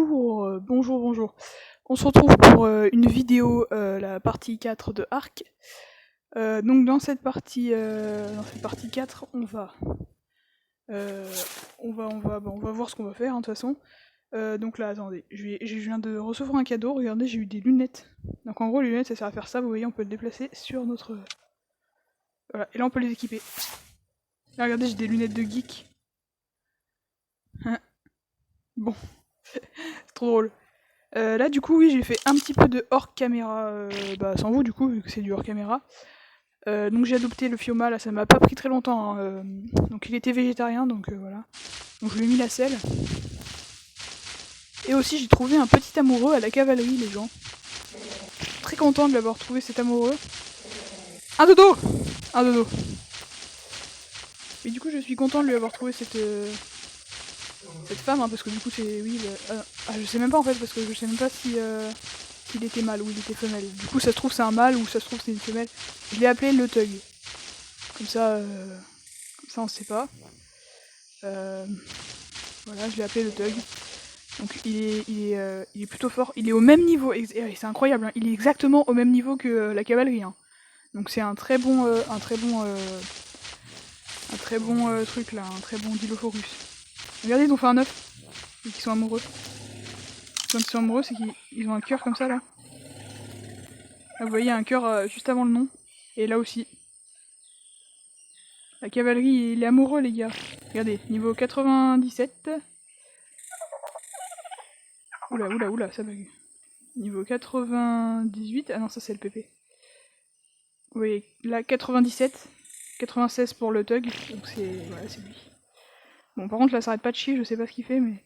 bonjour. On se retrouve pour une vidéo, la partie 4 de Ark. Donc dans cette partie 4, on va voir ce qu'on va faire, hein, de toute façon. Donc là, attendez, je viens de recevoir un cadeau, regardez, j'ai eu des lunettes. Donc en gros, les lunettes, ça sert à faire ça, vous voyez, on peut le déplacer sur notre... Voilà, et là on peut les équiper. Là, regardez, j'ai des lunettes de geek. Hein. Bon, c'est trop drôle. Là du coup oui j'ai fait un petit peu de hors caméra, sans vous du coup vu que c'est du hors caméra. Donc j'ai adopté le Fioma, là ça m'a pas pris très longtemps, hein, donc il était végétarien donc voilà. Donc je lui ai mis la selle. Et aussi j'ai trouvé un petit amoureux à la cavalerie les gens. Très content de l'avoir trouvé cet amoureux. Un dodo. Un dodo. Et du coup je suis content de lui avoir trouvé cette femme, hein, parce que du coup c'est... Oui, je sais même pas en fait parce que je sais même pas si... s'il était mâle ou il était femelle. Du coup, ça se trouve c'est un mâle ou ça se trouve c'est une femelle. Je l'ai appelé le Tug. Comme ça on sait pas. Voilà, je l'ai appelé le Tug. Donc il est plutôt fort. Il est au même niveau. C'est incroyable. Hein, il est exactement au même niveau que la cavalerie. Hein. Donc c'est un très bon truc là, un très bon Dilophosaurus. Regardez, ils ont fait un œuf. Et qu'ils sont amoureux. Quand ils sont amoureux, c'est qu'ils ont un cœur comme ça là. Là, vous voyez, il y a un cœur juste avant le nom. Et là aussi. La cavalerie, il est amoureux, les gars. Regardez, niveau 97. Oula, ça bug. Niveau 98. Ah non, ça c'est le PP. Oui, là, 97. 96 pour le Tug. Donc c'est... Voilà, c'est lui. Bon, par contre, là, ça arrête pas de chier, je sais pas ce qu'il fait, mais...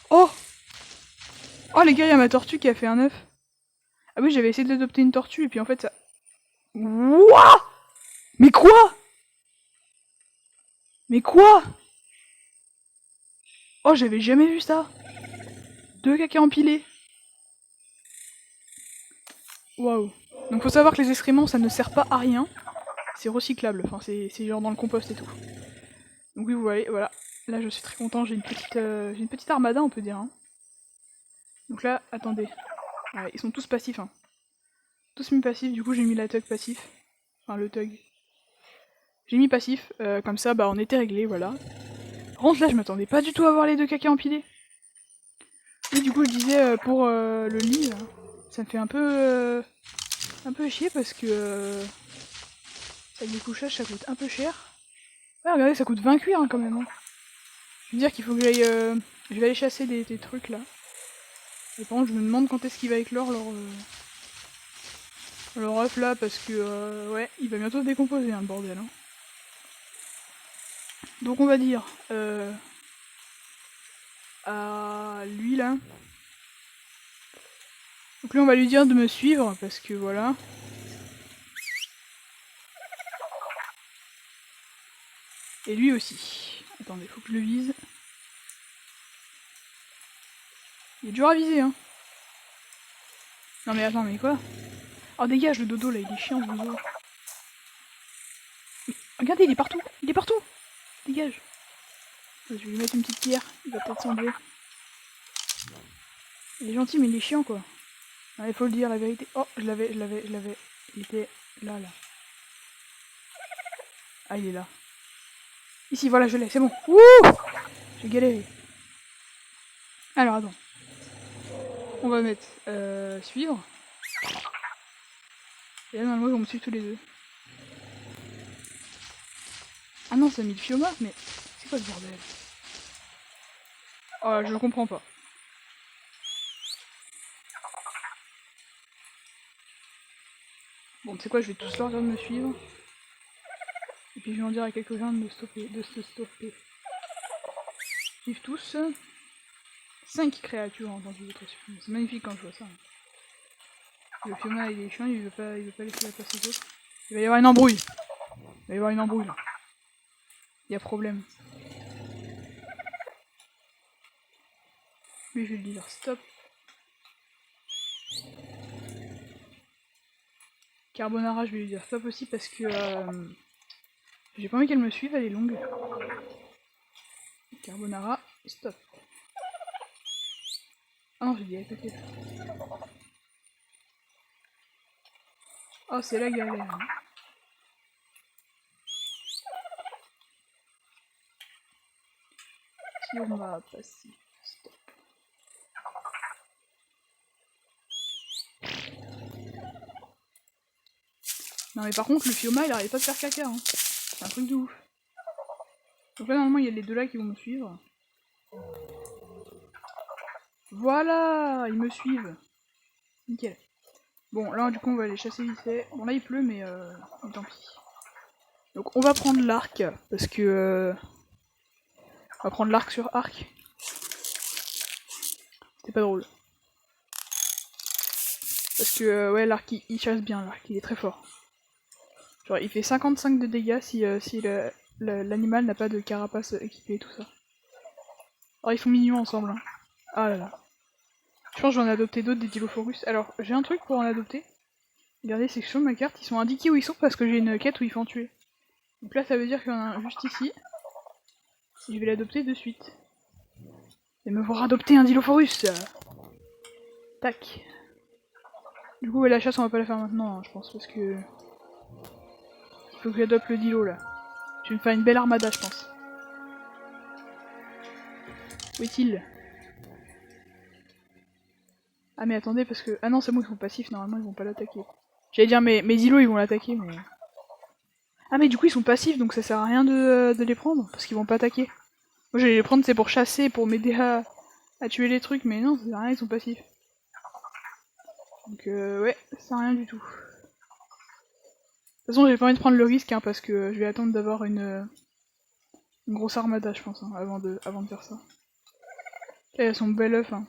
Oh! Oh, les gars, il y a ma tortue qui a fait un œuf. Ah oui, j'avais essayé d'adopter une tortue, et puis en fait, ça... Wouah! Mais quoi? Mais quoi? Oh, j'avais jamais vu ça. 2 caca empilés. Waouh. Donc faut savoir que les excréments, ça ne sert pas à rien. C'est recyclable, enfin c'est genre dans le compost et tout. Donc oui, vous voyez, voilà. Là, je suis très content, j'ai une petite armada, on peut dire. Hein. Donc là, attendez. Ouais, ils sont tous passifs, hein. Tous mis passifs, du coup j'ai mis la tug passif. Enfin, le tug. J'ai mis passif, comme ça, on était réglé, voilà. Par contre, là, je m'attendais pas du tout à voir les 2 caca empilés. Et du coup, je disais, pour le lit, là, ça me fait un peu chier parce que... avec le couchage, ça coûte un peu cher. Ouais, regardez, ça coûte 20 cuirs, hein, quand même. Hein. Je veux dire qu'il faut que j'aille... je vais aller chasser des trucs, là. Et par contre, je me demande quand est-ce qu'il va éclore leur œuf, là, parce que... ouais, il va bientôt se décomposer, hein, le bordel. Hein. Donc on va dire... à lui, là. Donc lui, on va lui dire de me suivre, parce que voilà. Et lui aussi. Attendez, faut que je le vise. Il est dur à viser, hein. Non mais attends, mais quoi? Oh dégage, le dodo, là, il est chiant, ce dodo. Mais, regardez, il est partout. Il est partout. Dégage. Je vais lui mettre une petite pierre, il va peut-être s'enlever. Il est gentil, mais il est chiant, quoi. Il faut le dire, la vérité. Oh, je l'avais. Il était là. Ah, il est là. Ici, voilà, je l'ai, c'est bon. Wouh! J'ai galéré. Alors, attends. On va mettre suivre. Et là, normalement, ils vont me suivre tous les deux. Ah non, ça a mis le Fioma, mais c'est quoi ce bordel? Oh, je comprends pas. Bon, tu sais quoi, je vais tous leur dire de me suivre. Et puis je vais en dire à quelques-uns de se stopper. Suivent tous. 5 créatures ont entendu votre suffisance. C'est magnifique quand je vois ça. Le Fiona il est chiant, il veut pas laisser la place aux autres. Il va y avoir une embrouille. Il va y avoir une embrouille là. Il y a problème. Lui je vais lui dire stop. Carbonara je vais lui dire stop aussi parce que j'ai pas envie qu'elle me suive, elle est longue. Carbonara, stop. Ah non, j'ai dit attaquer. Oh, c'est la galère. Hein. Si on va passer. Stop. Non mais par contre, le Fioma, il arrête pas de faire caca. Hein. C'est un truc de ouf. Donc là, normalement, il y a les deux là qui vont me suivre. Voilà, ils me suivent. Nickel. Bon, là, du coup, on va les chasser vite fait. Bon, là, il pleut, mais tant pis. Donc, on va prendre l'arc, parce que... on va prendre l'arc sur arc. C'est pas drôle. Parce que, ouais, l'arc, il chasse bien, l'arc, il est très fort. Genre, il fait 55 de dégâts si l'animal n'a pas de carapace équipée et tout ça. Alors, ils sont mignons ensemble. Hein. Ah là là. Je pense que j'en ai adopté d'autres, des Dilophosaurus. Alors, j'ai un truc pour en adopter. Regardez, c'est que sur ma carte, ils sont indiqués où ils sont parce que j'ai une quête où il faut en tuer. Donc là, ça veut dire qu'il y en a un juste ici. Et je vais l'adopter de suite. Et me voir adopter un Dilophosaurus. Tac. Du coup, ouais, la chasse, on va pas la faire maintenant, hein, je pense, parce que... il faut que j'adopte le Dilo, là. Je vais me faire une belle armada, je pense. Où est-il? Ah mais attendez, parce que... ah non, c'est bon, ils sont passifs, normalement, ils vont pas l'attaquer. J'allais dire, mes îlots, ils vont l'attaquer, mais... ah mais du coup, ils sont passifs, donc ça sert à rien de les prendre, parce qu'ils vont pas attaquer. Moi, j'allais les prendre, c'est pour chasser, pour m'aider à tuer les trucs, mais non, ça sert à rien, ils sont passifs. Donc ouais, ça sert à rien du tout. De toute façon, j'ai pas envie de prendre le risque, hein, parce que je vais attendre d'avoir une grosse armada, je pense, hein, avant de faire ça. Là, il y a son bel œuf, hein,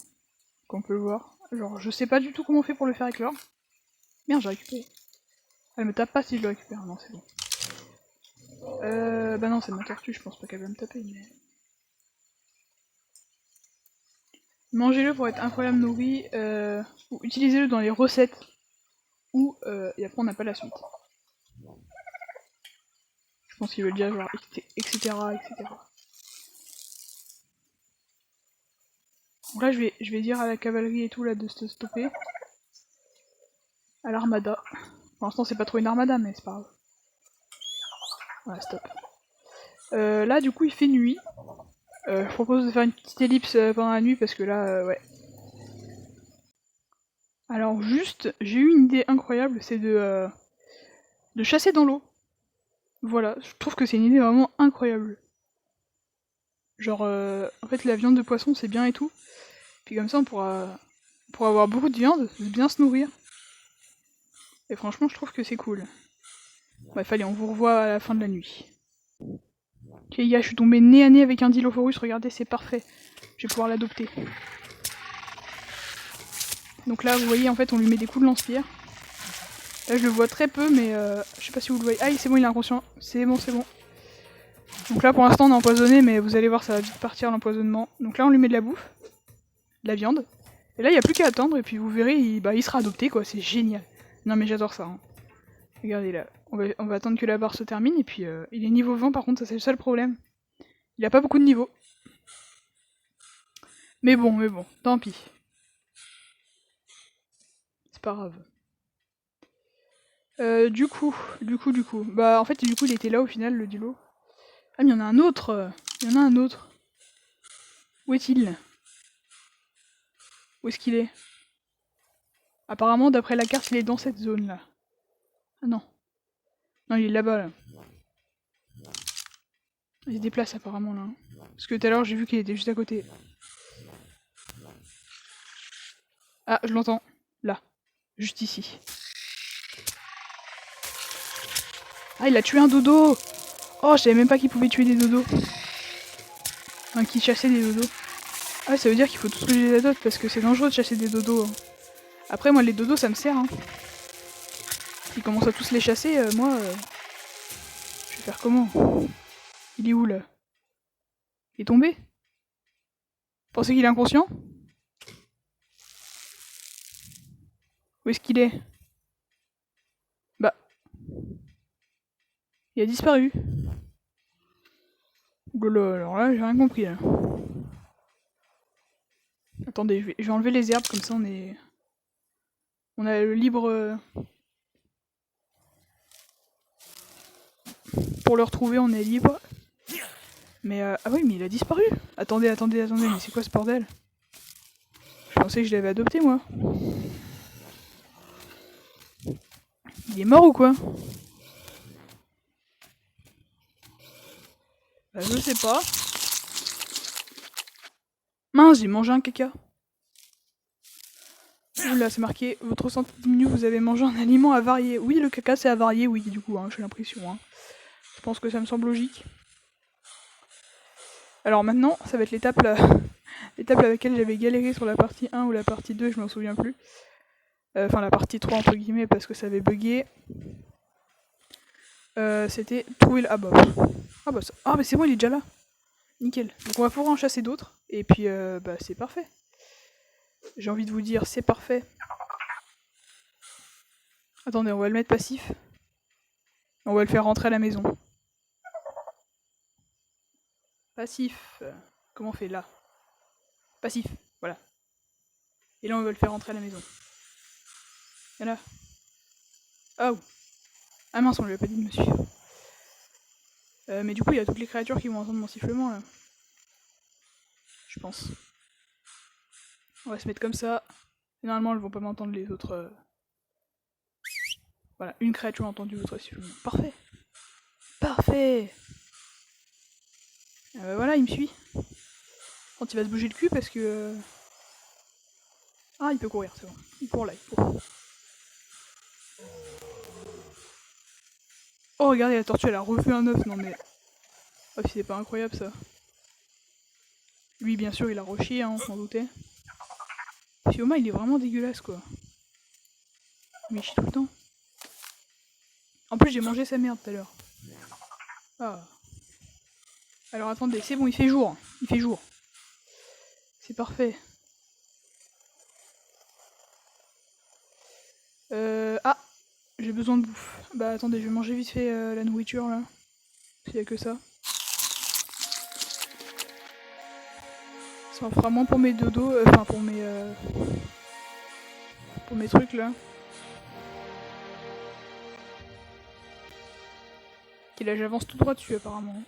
qu'on peut le voir. Genre, je sais pas du tout comment on fait pour le faire éclore. Merde, j'ai récupéré. Elle me tape pas si je le récupère, non, c'est bon. Bah non, c'est ma tortue, je pense pas qu'elle va me taper, mais... mangez-le pour être incroyable nourri, ou utilisez-le dans les recettes, ou, et après on n'a pas la suite. Je pense qu'il veut dire genre, etc., etc. Donc là, je vais dire à la cavalerie et tout, là, de se stopper. À l'armada. Pour l'instant, c'est pas trop une armada, mais c'est pas grave. Voilà, stop. Là, du coup, il fait nuit. Je propose de faire une petite ellipse pendant la nuit, parce que là, ouais. Alors, juste, j'ai eu une idée incroyable, c'est de chasser dans l'eau. Voilà, je trouve que c'est une idée vraiment incroyable. Genre, en fait, la viande de poisson, c'est bien et tout. Puis comme ça, on pourra avoir beaucoup de viande, bien se nourrir. Et franchement, je trouve que c'est cool. Bref, allez, on vous revoit à la fin de la nuit. Ok, les gars, je suis tombée nez à nez avec un Dilophosaurus, regardez, c'est parfait. Je vais pouvoir l'adopter. Donc là, vous voyez, en fait, on lui met des coups de lance-pierre. Là, je le vois très peu, mais je sais pas si vous le voyez. Ah, c'est bon, il est inconscient. C'est bon, c'est bon. Donc là, pour l'instant, on est empoisonné, mais vous allez voir, ça va vite partir l'empoisonnement. Donc là, on lui met de la bouffe, de la viande. Et là, il n'y a plus qu'à attendre, et puis vous verrez, il sera adopté, quoi. C'est génial. Non, mais j'adore ça. Hein. Regardez là. On va attendre que la barre se termine, et puis il est niveau 20, par contre, ça c'est le seul problème. Il a pas beaucoup de niveaux. Mais bon, tant pis. C'est pas grave. Du coup. Bah, en fait, du coup, il était là au final, le Dilo. Ah, mais il y en a un autre. Il y en a un autre. Où est-il? Où est-ce qu'il est? Apparemment, d'après la carte, il est dans cette zone-là. Ah non. Non, il est là-bas, là. Il se déplace apparemment, là. Parce que tout à l'heure, j'ai vu qu'il était juste à côté. Ah, je l'entends. Là. Juste ici. Ah, il a tué un dodo! Oh, je savais même pas qu'il pouvait tuer des dodos. Enfin, qu'il chassait des dodos. Ah, ça veut dire qu'il faut tous que je les adopte parce que c'est dangereux de chasser des dodos. Hein. Après, moi, les dodos, ça me sert. Hein. S'ils commencent à tous les chasser, moi, je vais faire comment? Il est où, là? Il est tombé? Vous pensez qu'il est inconscient? Où est-ce qu'il est? Bah. Il a disparu. Oulala, alors là, j'ai rien compris, là. Attendez, je vais enlever les herbes, comme ça on est... On a le libre... Pour le retrouver, on est libre. Mais ah oui, mais il a disparu. Attendez, mais c'est quoi ce bordel? Je pensais que je l'avais adopté, moi. Il est mort ou quoi? Bah, je sais pas. Mince, j'ai mangé un caca. Oula, c'est marqué, votre santé diminue, vous avez mangé un aliment avarié. Oui, le caca c'est avarié, oui, du coup, hein, j'ai l'impression. Hein. Je pense que ça me semble logique. Alors maintenant, ça va être l'étape l'étape avec laquelle j'avais galéré sur la partie 1 ou la partie 2, je m'en souviens plus. Enfin, la partie 3 entre guillemets, parce que ça avait bugué. C'était trouver le... Ah bah, ah, mais c'est bon, il est déjà là. Nickel. Donc on va pouvoir en chasser d'autres, et puis bah c'est parfait. J'ai envie de vous dire, c'est parfait. Attendez, on va le mettre passif. On va le faire rentrer à la maison. Passif. Comment on fait là? Passif, voilà. Et là on va le faire rentrer à la maison. Et là. Oh. Ah mince, on lui a pas dit de me suivre. Mais du coup, il y a toutes les créatures qui vont entendre mon sifflement là. Je pense. On va se mettre comme ça. Et normalement, elles vont pas m'entendre les autres. Voilà, une créature a entendu votre sifflement. Parfait. Parfait. Voilà, il me suit. Quand il va se bouger le cul parce que... Ah, il peut courir, c'est bon. Il court là, il court. Oh, regardez, la tortue, elle a refait un œuf, non mais... Oh, c'est pas incroyable, ça. Lui, bien sûr, il a rechié, hein, on s'en doutait. Fioma, il est vraiment dégueulasse, quoi. Mais il chie tout le temps. En plus, j'ai mangé sa merde tout à l'heure. Ah. Alors, attendez, c'est bon, il fait jour. Il fait jour. C'est parfait. Ah, j'ai besoin de bouffe. Bah attendez, je vais manger vite fait la nourriture là. S'il y a que ça. Ça en fera moins pour mes dodos, enfin pour mes trucs là. Ok, là j'avance tout droit dessus apparemment.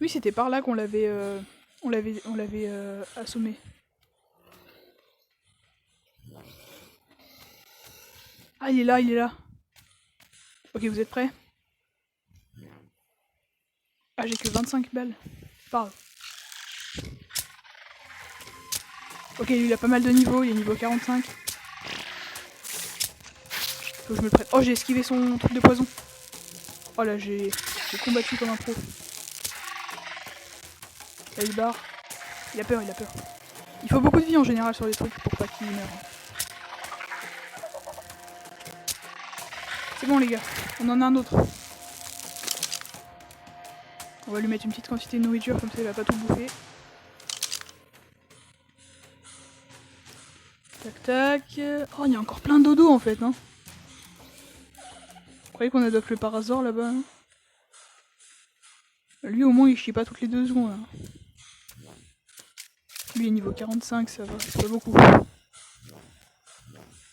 Oui, c'était par là qu'on l'avait assommé. Ah, il est là, il est là. Ok, vous êtes prêts? Ah, j'ai que 25 balles. Pas grave. Ok, lui il a pas mal de niveaux, il est niveau 45. Faut que je me le prenne. Oh, j'ai esquivé son truc de poison. Oh là, j'ai combattu comme un pro. Là, il barre. Il a peur, il a peur. Il faut beaucoup de vie en général sur les trucs pour pas qu'il meure. C'est bon les gars, on en a un autre. On va lui mettre une petite quantité de nourriture, comme ça il va pas tout bouffer. Tac tac. Oh, il y a encore plein de dodo en fait, hein. Vous croyez qu'on adopte le Parazor là-bas, hein? Lui au moins il chie pas toutes les 2 secondes. Hein. Lui est niveau 45, ça va, c'est pas beaucoup.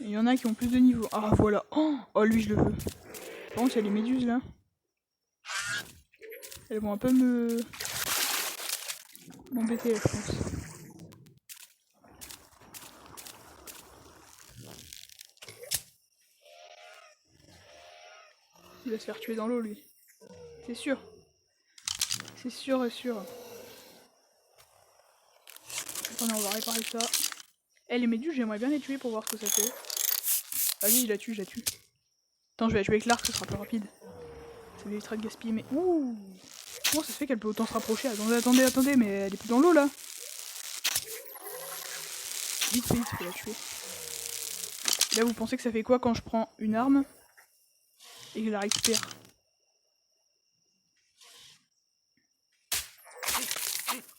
Il y en a qui ont plus de niveau. Ah voilà. Oh lui je le veux. Par contre il y a les méduses là. Elles vont un peu m'embêter là, je pense. Il va se faire tuer dans l'eau lui. C'est sûr. C'est sûr et sûr. Attendez, on va réparer ça. Eh, les méduses, j'aimerais bien les tuer pour voir ce que ça fait. Ah oui, je la tue. Attends, je vais la tuer avec l'arc, ce sera plus rapide. Ça m'évitera de gaspiller, mais... Ouh! Comment ça se fait qu'elle peut autant se rapprocher? Attendez, mais elle est plus dans l'eau, là. Vite, faut la tuer. Là, vous pensez que ça fait quoi quand je prends une arme et que je la récupère?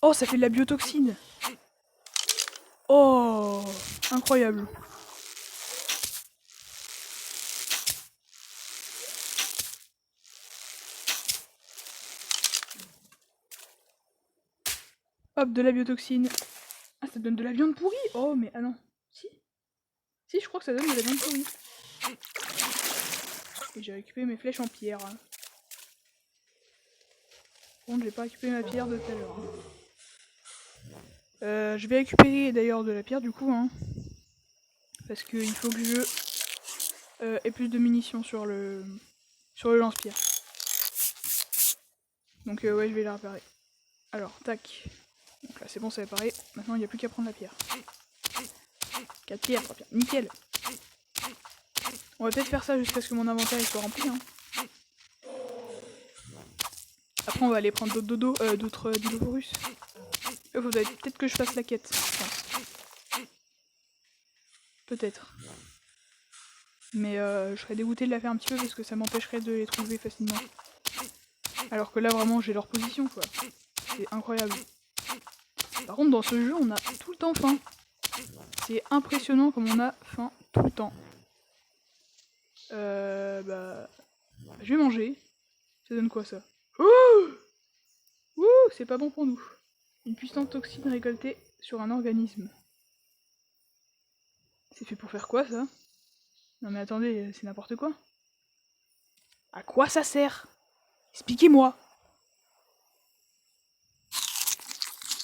Oh, ça fait de la biotoxine! Oh! Incroyable! Hop, de la biotoxine. Ah, ça donne de la viande pourrie. Oh, mais ah non. Si. Si, je crois que ça donne de la viande pourrie. Et j'ai récupéré mes flèches en pierre. Par contre, j'ai pas récupéré ma pierre de tout à l'heure. Je vais récupérer d'ailleurs de la pierre du coup, hein. Parce qu'il faut que je ait plus de munitions sur le lance-pierre. Donc ouais, je vais la réparer. Alors, tac. Donc là, c'est bon, ça va pareil. Maintenant, il n'y a plus qu'à prendre la pierre. 4 pierres, 3 pierres. Nickel. On va peut-être faire ça jusqu'à ce que mon inventaire soit rempli, hein. Après, on va aller prendre d'autres Dilophosaurus. Il faudrait peut-être que je fasse la quête, je pense. Peut-être. Mais je serais dégoûté de la faire un petit peu parce que ça m'empêcherait de les trouver facilement. Alors que là, vraiment, j'ai leur position, quoi. C'est incroyable. Par contre, dans ce jeu, on a tout le temps faim. C'est impressionnant comme on a faim tout le temps. Je vais manger. Ça donne quoi, ça? Ouh, ouh, c'est pas bon pour nous. Une puissante toxine récoltée sur un organisme. C'est fait pour faire quoi, ça? Non mais attendez, c'est n'importe quoi. À quoi ça sert? Expliquez-moi.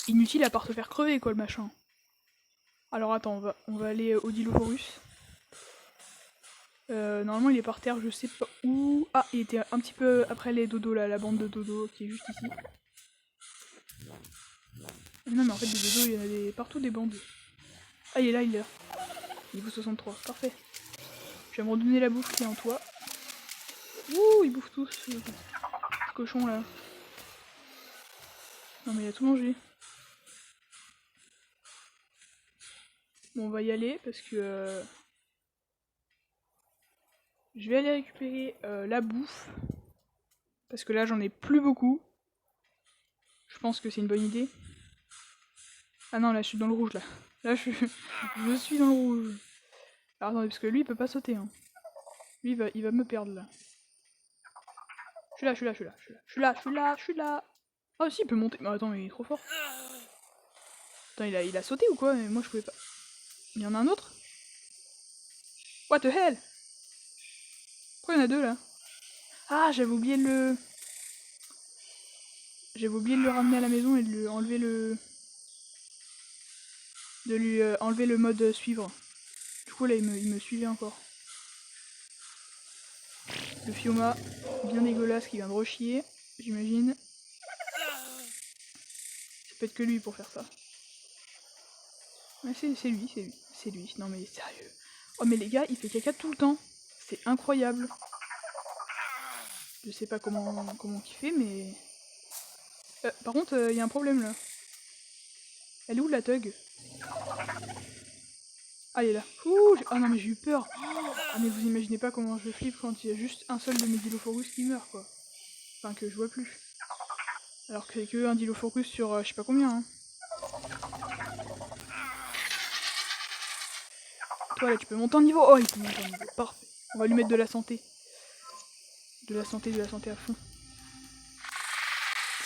Inutile à part se faire crever, quoi, le machin. Alors attends, on va aller au Dilophosaurus. Normalement il est par terre, je sais pas où. Ah, il était un petit peu après les dodos là, la bande de dodos qui est juste ici. Non mais en fait des dodos, il y en a partout des bandes. Ah, il est là, il est là. Niveau 63, parfait. Je vais me redonner la bouffe qui est en toi. Ouh, ils bouffent tous, ce cochon là. Non mais il a tout mangé. Bon, on va y aller parce que je vais aller récupérer la bouffe. Parce que là j'en ai plus beaucoup. Je pense que c'est une bonne idée. Ah non, là je suis dans le rouge là. Là je suis dans le rouge. Alors attendez, parce que lui il peut pas sauter, hein. Lui il va me perdre là. Je suis là. Oh si, il peut monter. Mais attends, mais il est trop fort. Attends, il a sauté ou quoi? Mais moi je pouvais pas. Il y en a un autre? What the hell? Pourquoi il y en a deux là? Ah, j'avais oublié de le... J'avais oublié de le ramener à la maison et de lui enlever le... De lui enlever le mode suivre. Du coup là il me suivait encore. Le Fioma, bien dégueulasse, qui vient de rechier, j'imagine. C'est peut-être que lui pour faire ça. Ouais, c'est lui. Non mais sérieux. Oh mais les gars, il fait caca tout le temps. C'est incroyable. Je sais pas comment il fait, mais... par contre, il y a un problème là. Elle est où la thug? Ah, elle est là. Ouh, ah non mais j'ai eu peur. Ah mais vous imaginez pas comment je flippe quand il y a juste un seul de mes Dilophosaurus qui meurt, quoi. Enfin, que je vois plus. Alors que c'est que un Dilophosaurus sur je sais pas combien, hein. Toi là, tu peux monter en niveau. Oh, il peut monter en niveau. Parfait. On va lui mettre de la santé. De la santé à fond.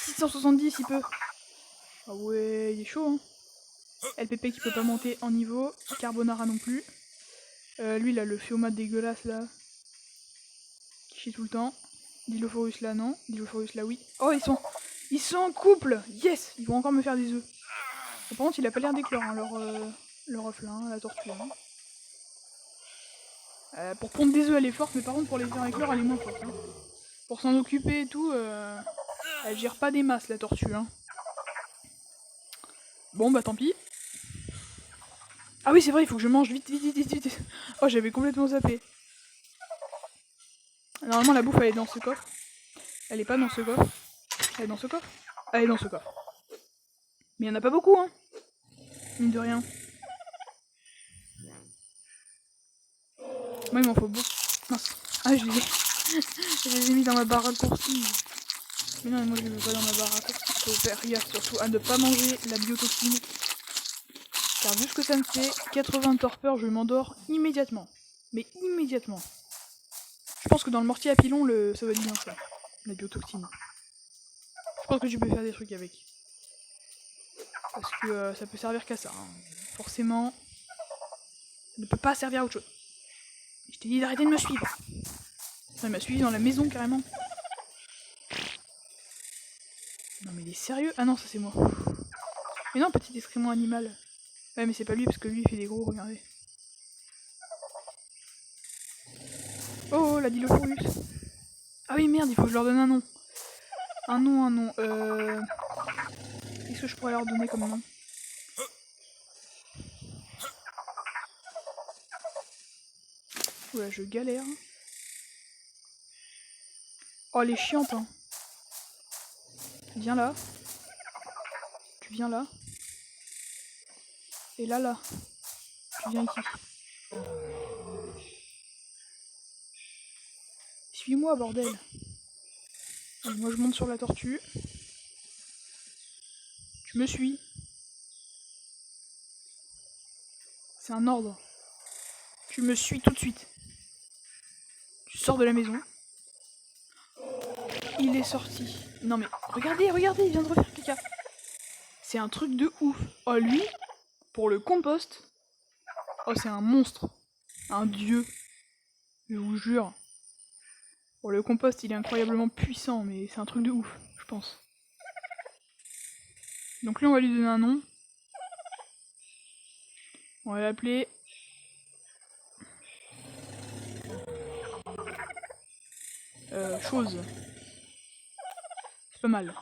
670, il peut. Ah ouais, il est chaud, hein. LPP qui peut pas monter en niveau. Carbonara non plus. Lui, là, le Fioma dégueulasse, là. Qui chie tout le temps. Dilophosaurus, là, non. Dilophosaurus, là, oui. Oh, ils sont en couple. Yes. Ils vont encore me faire des œufs. Bon, par contre, il a pas l'air d'éclore, hein, leur œuf, là, hein, la tortue, hein. Pour pondre des œufs, elle est forte, mais par contre, pour les faire éclore, elle est moins forte, hein. Pour s'en occuper et tout, elle gère pas des masses, la tortue, hein. Bon, bah tant pis. Ah oui, c'est vrai, il faut que je mange vite. Oh, j'avais complètement zappé. Normalement, la bouffe, elle est dans ce coffre. Elle est pas dans ce coffre. Elle est dans ce coffre. Elle est dans ce coffre. Mais il y en a pas beaucoup, hein. Mine de rien. Moi, il m'en faut beaucoup. Mince. Ah, je les ai mis dans ma barre raccourcie. Mais non, mais moi, je les mets pas dans ma barre raccourcie. Faut faire gaffe surtout à ne pas manger la biotoxine. Car vu ce que ça me fait, 80 torpeurs, je m'endors immédiatement. Mais immédiatement. Je pense que dans le mortier à pilon, ça va être bien ça. La biotoxine. Je pense que tu peux faire des trucs avec. Parce que ça peut servir qu'à ça. Hein. Forcément, ça ne peut pas servir à autre chose. Je t'ai dit d'arrêter de me suivre. Il m'a suivi dans la maison carrément. Non mais il est sérieux? Ah non, ça c'est moi. Mais non, petit excrément animal. Ouais mais c'est pas lui parce que lui il fait des gros, regardez. Oh, la Dilophosaurus. Ah oui merde, il faut que je leur donne un nom. Un nom. Qu'est-ce que je pourrais leur donner comme nom? Oula, je galère. Oh, elle est chiante, hein. Viens là. Tu viens là. Et là. Tu viens ici. Suis-moi, bordel. Allez, moi, je monte sur la tortue. Tu me suis. C'est un ordre. Tu me suis tout de suite. Tu sors de la maison. Il est sorti. Non mais, regardez, il vient de refaire caca. C'est un truc de ouf. Oh, lui, pour le compost. Oh, c'est un monstre. Un dieu. Je vous jure. Bon, le compost, il est incroyablement puissant, mais c'est un truc de ouf, je pense. Donc lui, on va lui donner un nom. On va l'appeler... Chose. C'est pas mal.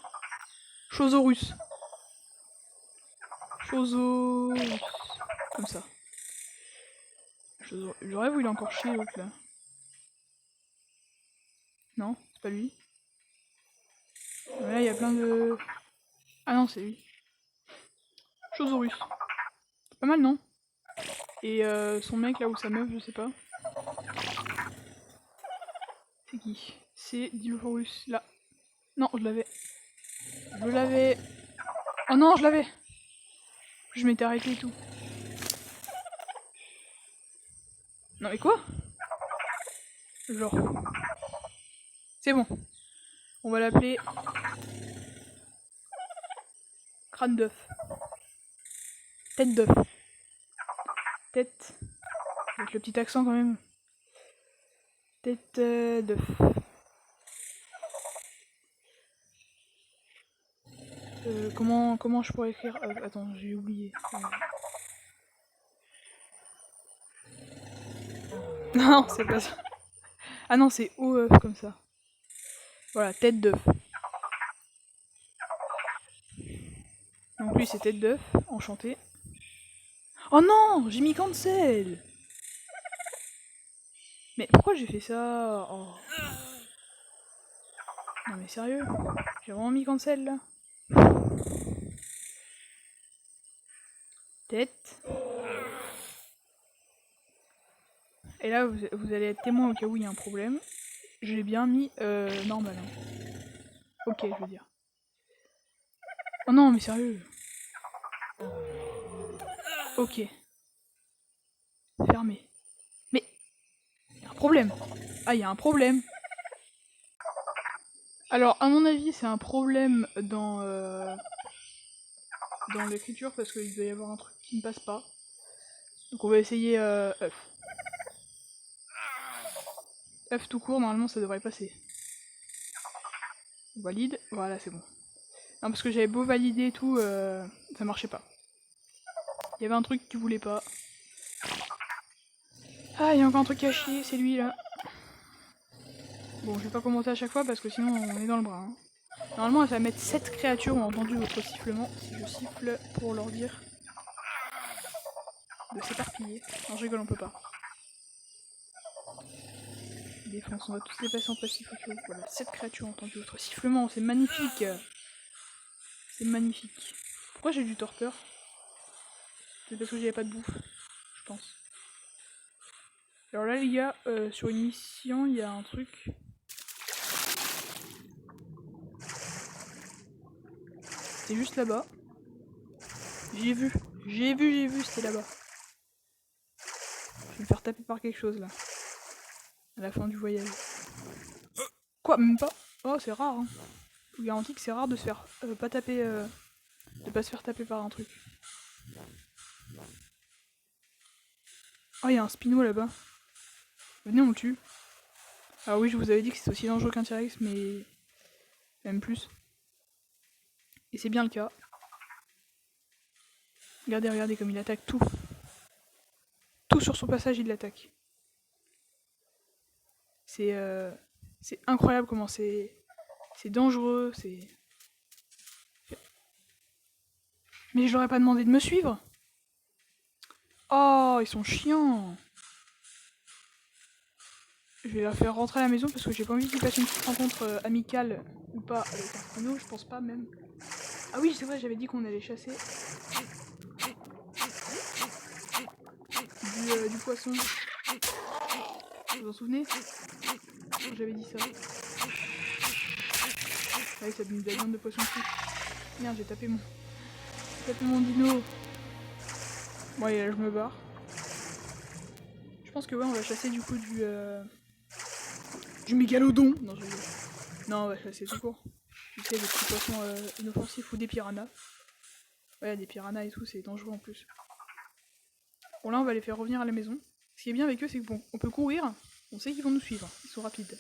Chosaurus. Chosaurus. Comme ça. Je rêve où il est encore chier, l'autre, là. Non, c'est pas lui. Mais là, il y a plein de... Ah non, c'est lui. Chosaurus. C'est pas mal, non? Et son mec, là, ou sa meuf, je sais pas. C'est qui? C'est Dilophosaurus, là. Non, je l'avais. Je l'avais. Oh non, je l'avais. Je m'étais arrêté et tout. Non mais quoi? Genre. C'est bon. On va l'appeler... Crâne d'œuf. Tête d'œuf. Tête... Avec le petit accent quand même. Tête d'œuf. Comment je pourrais écrire... attends, j'ai oublié. Non, c'est pas ça. Ah non, c'est OEuf comme ça. Voilà, tête d'œuf. Donc lui c'est tête d'œuf, enchanté. Oh non, j'ai mis cancel. Mais pourquoi j'ai fait ça? Oh. Non mais sérieux? J'ai vraiment mis cancel là? Tête. Et là vous allez être témoin au cas où il y a un problème. Je l'ai bien mis normal. Hein. Ok, je veux dire. Oh non mais sérieux. Ok. Fermé. Mais il y a un problème. Ah, il y a un problème. Alors, à mon avis, c'est un problème dans l'écriture parce qu'il doit y avoir un truc qui ne passe pas. Donc on va essayer œuf. Œuf tout court, normalement ça devrait passer. On valide, voilà c'est bon. Non parce que j'avais beau valider et tout, ça marchait pas. Il y avait un truc qui voulait pas. Ah, il y a encore un truc à chier, c'est lui là. Bon, je vais pas commenter à chaque fois parce que sinon on est dans le bras. Hein. Normalement, ça va mettre 7 créatures ont entendu votre sifflement. Si je siffle pour leur dire de s'éparpiller. Non, je rigole, on peut pas. Défense, on va tous les passer en passif. Okay. Voilà, 7 créatures ont entendu votre sifflement, c'est magnifique. C'est magnifique. Pourquoi j'ai du torpeur? C'est parce que j'avais pas de bouffe, je pense. Alors là, les gars, sur une mission, il y a un truc. C'est juste là-bas. J'ai vu, c'était là-bas. Je vais me faire taper par quelque chose là. À la fin du voyage. Quoi, même pas? Oh, c'est rare, hein. Je vous garantis que c'est rare de se faire pas taper De pas se faire taper par un truc. Oh, il y a un Spino là-bas. Venez, on le tue. Alors oui, je vous avais dit que c'est aussi dangereux qu'un T-Rex, mais même plus. Et c'est bien le cas. Regardez, regardez comme il attaque tout. Tout sur son passage, il l'attaque. C'est incroyable comment c'est dangereux, c'est... Mais je leur ai pas demandé de me suivre. Oh, ils sont chiants. Je vais la faire rentrer à la maison parce que j'ai pas envie qu'ils fassent une petite rencontre amicale ou pas avec un Spino, je pense pas même. Ah oui, c'est vrai, j'avais dit qu'on allait chasser du poisson. Vous vous en souvenez? J'avais dit ça. Ah oui, ça donne de la viande de poisson dessus. Merde, j'ai tapé mon dino. Bon, allez, là, je me barre. Je pense que ouais, on va chasser du coup du mégalodon. Non, non, on va chasser tout court. Tu sais, des petits poissons inoffensifs ou des piranhas. Ouais, des piranhas et tout, c'est dangereux en plus. Bon, là, on va les faire revenir à la maison. Ce qui est bien avec eux, c'est que bon, on peut courir, on sait qu'ils vont nous suivre, ils sont rapides.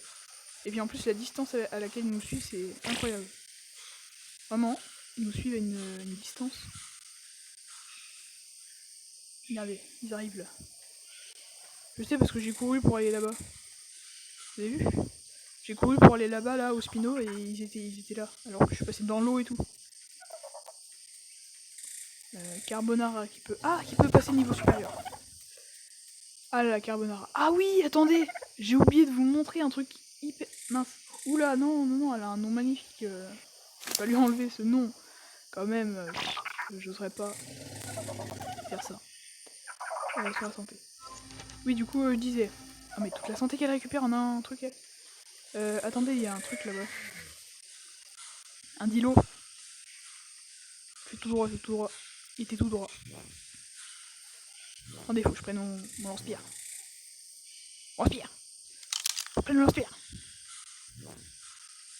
Et puis en plus, la distance à laquelle ils nous suivent, c'est incroyable. Vraiment, ils nous suivent à une distance. Regardez, ils arrivent là. Je sais parce que j'ai couru pour aller là-bas. Vous avez vu? J'ai couru pour aller là-bas, là, au Spino, et ils étaient là. Alors que je suis passé dans l'eau et tout. Carbonara qui peut... Ah, qui peut passer niveau supérieur. Ah là, la carbonara. Ah oui, attendez, j'ai oublié de vous montrer un truc hyper... Mince. Oula, non, non, non, elle a un nom magnifique. Je vais pas lui enlever ce nom. Quand même, j'oserais pas faire ça. Sur la santé. Oui, du coup, je disais... Ah mais toute la santé qu'elle récupère en un truc, elle. Attendez, il y a un truc là-bas. Un dilo. Fais tout droit, fais tout droit. Il était tout droit. Attendez, faut que je prenne mon lance-pierre. Lance-pierre. Faut que je prenne mon lance-pierre.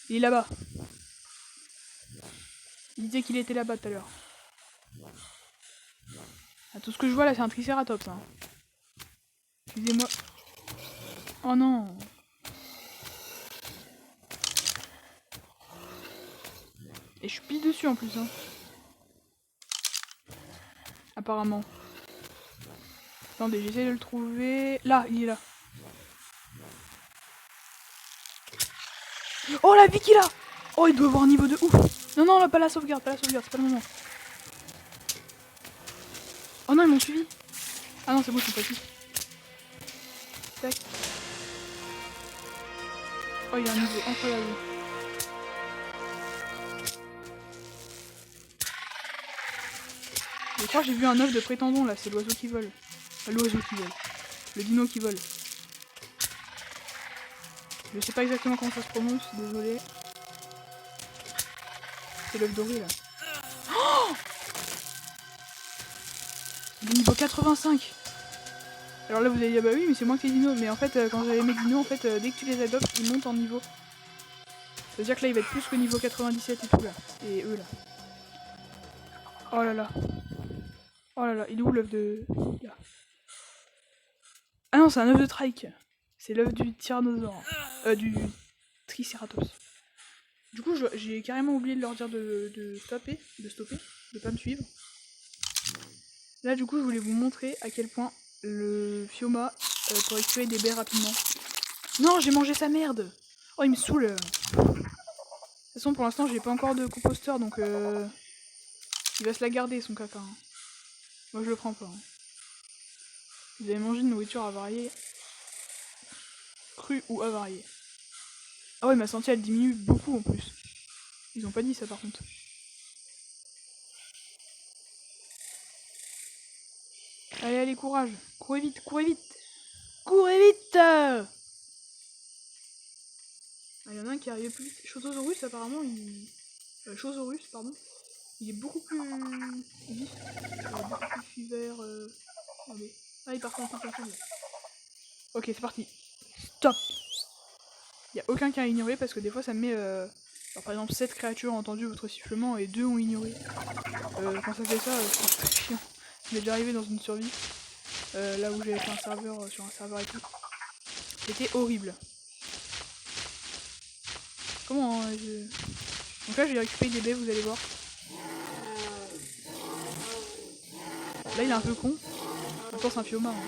Il est là-bas. Il disait qu'il était là-bas tout à l'heure. Ah, tout ce que je vois là, c'est un tricératops. Hein. Excusez-moi. Oh non. Et je suis pile dessus en plus. Hein. Apparemment. Attendez, j'essaie de le trouver. Là, il est là. Oh la vie qu'il a. Oh, il doit avoir un niveau de ouf. Non, non, là, pas la sauvegarde, c'est pas le moment. Oh non, ils m'ont suivi. Ah non, c'est bon, ils sont pas ici. Tac. Oh, il a un niveau incroyable. Je crois que j'ai vu un œuf de prétendon là, c'est l'oiseau qui vole. L'oiseau qui vole. Le dino qui vole. Je sais pas exactement comment ça se prononce, désolé. C'est l'œuf doré là. Oh, il est niveau 85. Alors là vous allez dire bah oui mais c'est moi que les dinos. Mais en fait quand j'avais mes dinos en fait dès que tu les adoptes ils montent en niveau. Ça veut dire que là il va être plus que niveau 97 et tout là. Et eux là. Oh là là. Oh là là, il est où l'œuf de... Là. Ah non c'est un œuf de trike. C'est l'œuf du tyrannosaure. Du tricératops. Du coup j'ai carrément oublié de leur dire de stopper, de pas me suivre. Là du coup je voulais vous montrer à quel point le Fioma pourrait tuer des baies rapidement. Non j'ai mangé sa merde. Oh il me saoule. De toute façon pour l'instant j'ai pas encore de composteur donc il va se la garder son caca. Hein. Moi je le prends pas. Hein. Vous avez mangé une nourriture avariée. Crue ou avariée. Ah ouais ma santé elle diminue beaucoup en plus. Ils ont pas dit ça par contre. Allez allez courage. Courez vite, courez vite. Courez vite. Ah, y en a un qui arrive plus vite. Chotosaurus apparemment il... Chosaurus pardon. Il est beaucoup plus vif. Beaucoup plus vert. Attendez. Ah il part en ensemble. Ok c'est parti. Stop. Y a aucun qui a ignoré parce que des fois ça me met Alors, par exemple, 7 créatures ont entendu votre sifflement et 2 ont ignoré. Quand ça fait ça, c'est très chiant. Il m'est déjà arrivé dans une survie, là où j'avais fait un serveur sur un serveur et tout. C'était horrible. Comment hein, Donc là j'ai récupéré des baies, vous allez voir. Là il est un peu con. En même temps c'est un Fioma. Hein.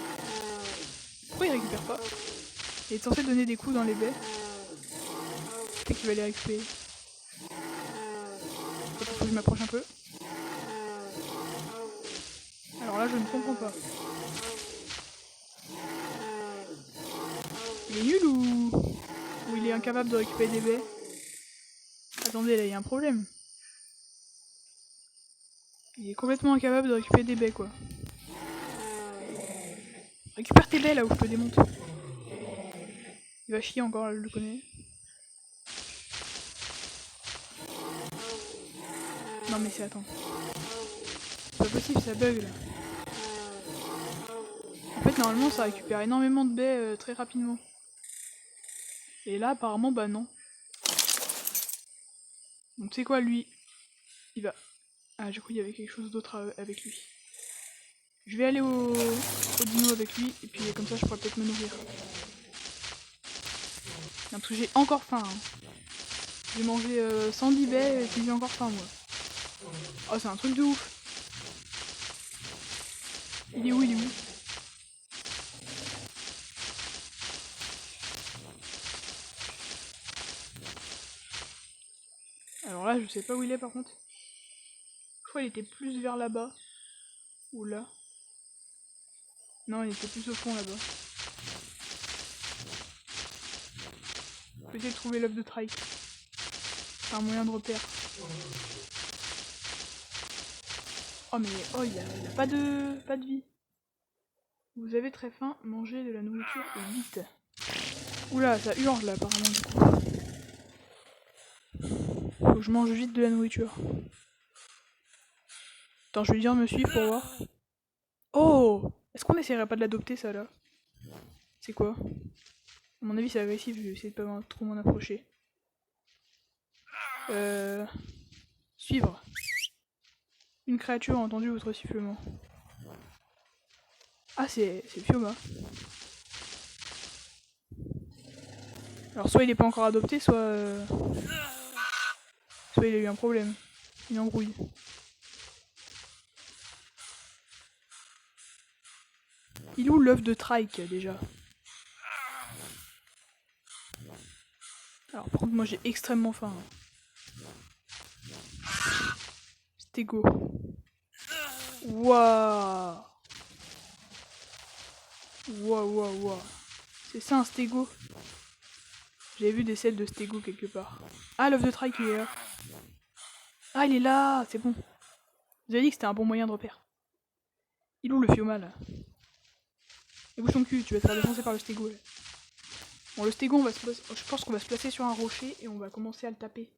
Pourquoi il récupère pas? Il est censé donner des coups dans les baies. Peut-être qu'il va les récupérer. Il faut que je m'approche un peu. Alors là je ne comprends pas. Il est nul ou il est incapable de récupérer des baies? Attendez, là il y a un problème. Il est complètement incapable de récupérer des baies quoi. Récupère tes baies là où je te démonte. Il va chier encore, je le connais. Non mais c'est attends. C'est pas possible, ça bug là. En fait normalement ça récupère énormément de baies très rapidement. Et là apparemment bah non. Donc tu sais quoi lui, il va... Ah du coup il y avait quelque chose d'autre avec lui. Je vais aller au dino avec lui et puis comme ça je pourrais peut-être me nourrir. Non, parce que j'ai encore faim. Hein. J'ai mangé 110 baies et puis j'ai encore faim moi. Oh c'est un truc de ouf. Il est où, il est où? Alors là je sais pas où il est par contre. Je crois qu'il était plus vers là-bas. Ou là. Non il était plus au fond là-bas. Je vais essayer de trouver l'œuf de Trike. C'est un moyen de repère. Oh mais oh il a pas de vie. Vous avez très faim, mangez de la nourriture vite. Oula, ça hurle là apparemment du coup. Faut que je mange vite de la nourriture. Attends, je vais lui dire me suivre pour voir. Oh! Est-ce qu'on essaierait pas de l'adopter ça là? C'est quoi? À mon avis c'est agressif, je vais essayer de pas trop m'en approcher. Suivre. Une créature a entendu votre sifflement. Ah c'est le Fioma. Alors soit il est pas encore adopté, soit il a eu un problème. Une embrouille. Il est où l'œuf de Trike déjà? Alors par contre moi j'ai extrêmement faim. Stego. Waouh. Waouh. C'est ça un Stego? J'avais vu des selles de Stego quelque part. Ah l'œuf de Trike il est là. Ah il est là, c'est bon. Vous avez dit que c'était un bon moyen de repère. Il est où le Fioma là? Et bouge ton cul, tu vas te faire défoncer par le Stego là. Bon le Stego je pense qu'on va se placer sur un rocher et on va commencer à le taper.